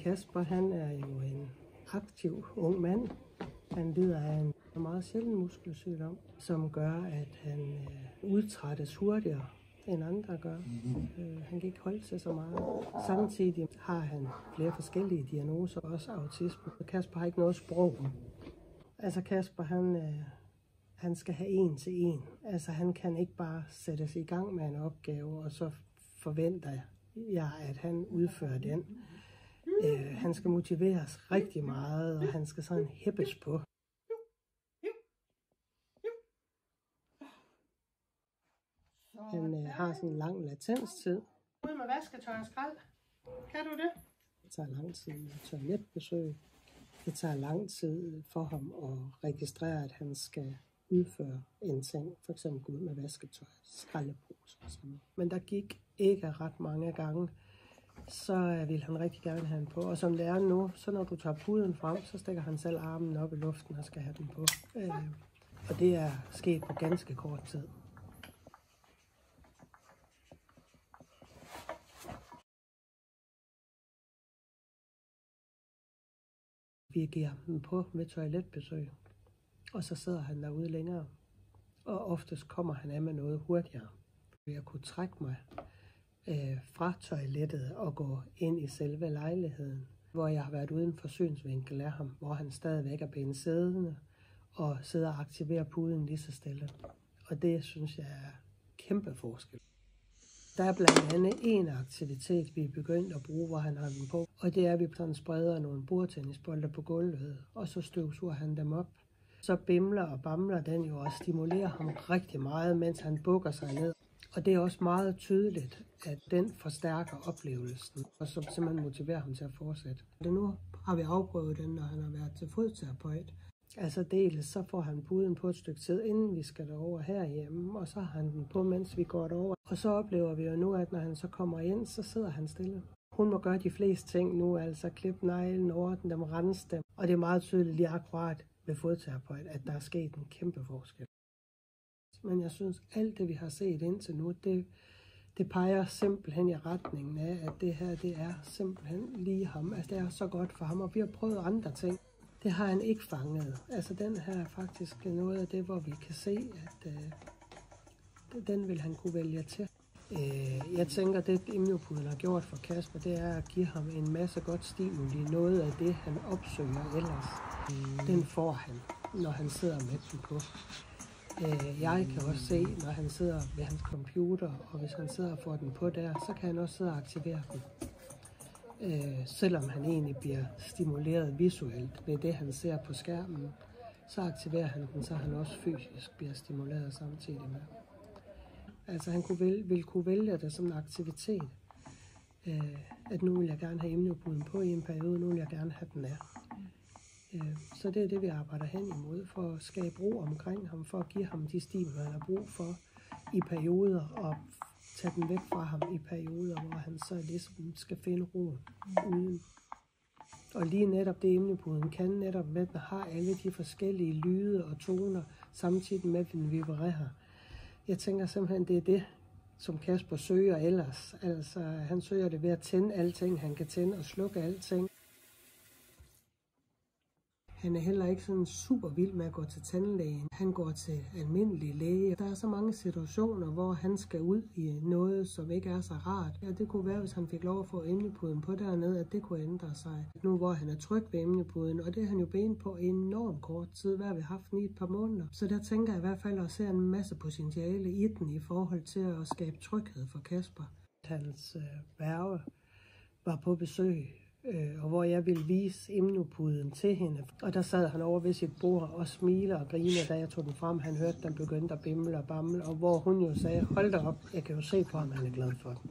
Kasper, han er jo en aktiv ung mand. Han lider af en meget sjælden muskelsygdom, som gør, at han udtrættes hurtigere end andre gør. Han kan ikke holde sig så meget. Samtidig har han flere forskellige diagnoser, også autisme. Kasper har ikke noget sprog. Altså Kasper, han skal have en til en. Altså han kan ikke bare sætte sig i gang med en opgave, og så forventer jeg, at han udfører den. Han skal motiveres rigtig meget, og han skal sådan hæppes på. Han har sådan en lang latenstid. Ud med vasketøj og skrald. Kan du det? Det tager lang tid med toiletbesøg. Det tager lang tid for ham at registrere, at han skal udføre en ting. For eksempel gå ud med vasketøj, skraldepose og sådan noget. Men der gik ikke ret mange gange. Så vil han rigtig gerne have den på. Og som det er nu, så når du tager puden frem, så stikker han selv armen op i luften og skal have den på. Og det er sket på ganske kort tid. Vi giver ham den på ved toiletbesøg, og så sidder han derude længere. Og oftest kommer han af med noget hurtigere. Jeg kunne trække mig fra toilettet og gå ind i selve lejligheden, hvor jeg har været uden for synsvinkel af ham, hvor han stadigvæk er blevet siddende og sidder og aktiverer puden lige så stille. Og det synes jeg er kæmpe forskel. Der er blandt andet en aktivitet, vi er begyndt at bruge, hvor han har den på. Og det er, at vi sådan spreder nogle bordtennisbolde på gulvet, og så støvsuger han dem op. Så bimler og bamler den jo og stimulerer ham rigtig meget, mens han bukker sig ned. Og det er også meget tydeligt, at den forstærker oplevelsen, og så simpelthen motiverer ham til at fortsætte. Nu har vi afprøvet den, når han har været til fodterapeut. Altså dels så får han puden på et stykke tid, inden vi skal derover herhjemme, og så har han den på, mens vi går derover. Og så oplever vi jo nu, at når han så kommer ind, så sidder han stille. Hun må gøre de fleste ting nu, altså klippe neglen, ordne dem, rense dem. Og det er meget tydeligt lige akkurat ved fodterapeut, at der er sket en kæmpe forskel. Men jeg synes, alt det vi har set indtil nu, det peger simpelthen i retningen af, at det her, det er simpelthen lige ham. Altså det er så godt for ham, og vi har prøvet andre ting. Det har han ikke fanget. Altså den her er faktisk noget af det, hvor vi kan se, at den vil han kunne vælge til. Jeg tænker, at det immunopuden har gjort for Kasper, det er at give ham en masse godt stimuli. Noget af det, han opsøger ellers, den får han, når han sidder med den på. Jeg kan også se, når han sidder ved hans computer, og hvis han sidder og får den på der, så kan han også sidde og aktivere den. Selvom han egentlig bliver stimuleret visuelt ved det, han ser på skærmen, så aktiverer han den, så han også fysisk bliver stimuleret samtidig med. Altså han ville kunne vælge det som en aktivitet, at nu vil jeg gerne have immunopuden på i en periode, nu vil jeg gerne have den af. Så det er det, vi arbejder hen imod, for at skabe ro omkring ham, for at give ham de stimuler, han har brug for i perioder, og tage den væk fra ham i perioder, hvor han så ligesom skal finde roen uden. Og lige netop det immunopuden kan netop med, at den har alle de forskellige lyde og toner, samtidig med, at den vibrerer. Jeg tænker simpelthen, det er det, som Kasper søger ellers. Altså, han søger det ved at tænde alting, han kan tænde og slukke alting. Han er heller ikke sådan super vild med at gå til tandlægen. Han går til almindelig læge. Der er så mange situationer, hvor han skal ud i noget, som ikke er så rart. Ja, det kunne være, hvis han fik lov at få immunopuden på dernede, at det kunne ændre sig. Nu hvor han er tryg ved immunopuden, og det er han jo benet på enormt kort tid, hvad vi har haft i et par måneder. Så der tænker jeg i hvert fald at se en masse potentiale i den i forhold til at skabe tryghed for Kasper. Hans værge var på besøg, og hvor jeg ville vise immunopuden til hende. Og der sad han over ved sit bord og smiler og griner, da jeg tog den frem. Han hørte, den begyndte at bimle og bamle, og hvor hun jo sagde, hold da op, jeg kan jo se på ham, han er glad for den.